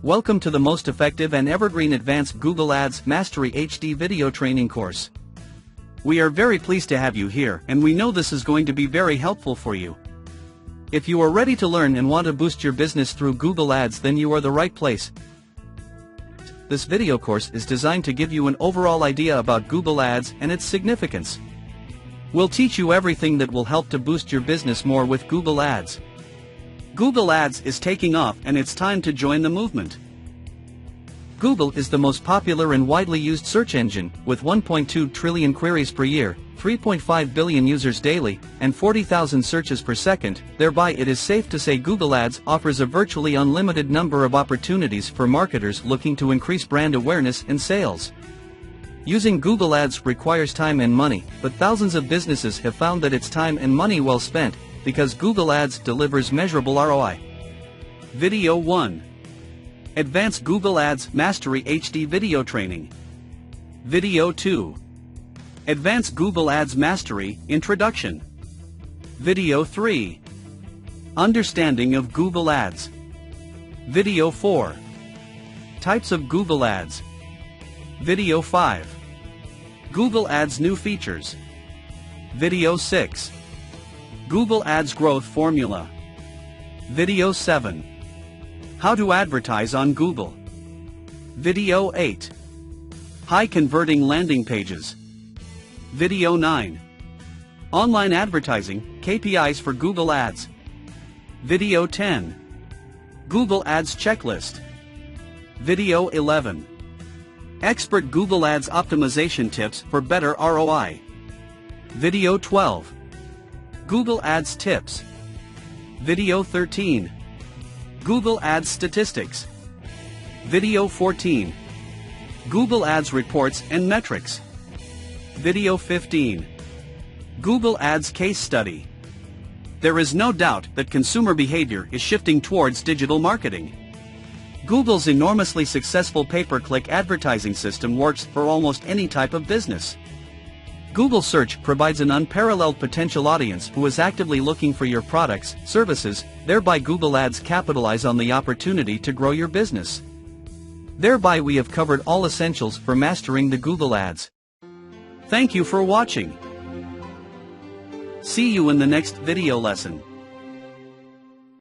Welcome to the most effective and evergreen Advanced Google Ads Mastery HD video training course. We are very pleased to have you here, and we know this is going to be very helpful for you. If you are ready to learn and want to boost your business through Google Ads, then you are the right place. This video course is designed to give you an overall idea about Google Ads and its significance. We'll teach you everything that will help to boost your business more with Google Ads. Google Ads is taking off, and it's time to join the movement. Google is the most popular and widely used search engine, with 1.2 trillion queries per year, 3.5 billion users daily, and 40,000 searches per second. Thereby it is safe to say Google Ads offers a virtually unlimited number of opportunities for marketers looking to increase brand awareness and sales. Using Google Ads requires time and money, but thousands of businesses have found that it's time and money well spent, because Google Ads delivers measurable ROI. Video 1. Advanced Google Ads Mastery HD Video Training. Video 2. Advanced Google Ads Mastery Introduction. Video 3. Understanding of Google Ads. Video 4. Types of Google Ads. Video 5. Google Ads New Features. Video 6. Google Ads Growth Formula. Video 7. How to Advertise on Google. Video 8. High Converting Landing Pages. Video 9. Online Advertising, KPIs for Google Ads. Video 10. Google Ads Checklist. Video 11. Expert Google Ads Optimization Tips for Better ROI. Video 12. Google Ads Tips. Video 13. Google Ads Statistics. Video 14. Google Ads Reports and Metrics. Video 15. Google Ads Case Study. There is no doubt that consumer behavior is shifting towards digital marketing. Google's enormously successful pay-per-click advertising system works for almost any type of business. Google Search provides an unparalleled potential audience who is actively looking for your products, services. Thereby Google Ads capitalize on the opportunity to grow your business. Thereby we have covered all essentials for mastering the Google Ads. Thank you for watching. See you in the next video lesson.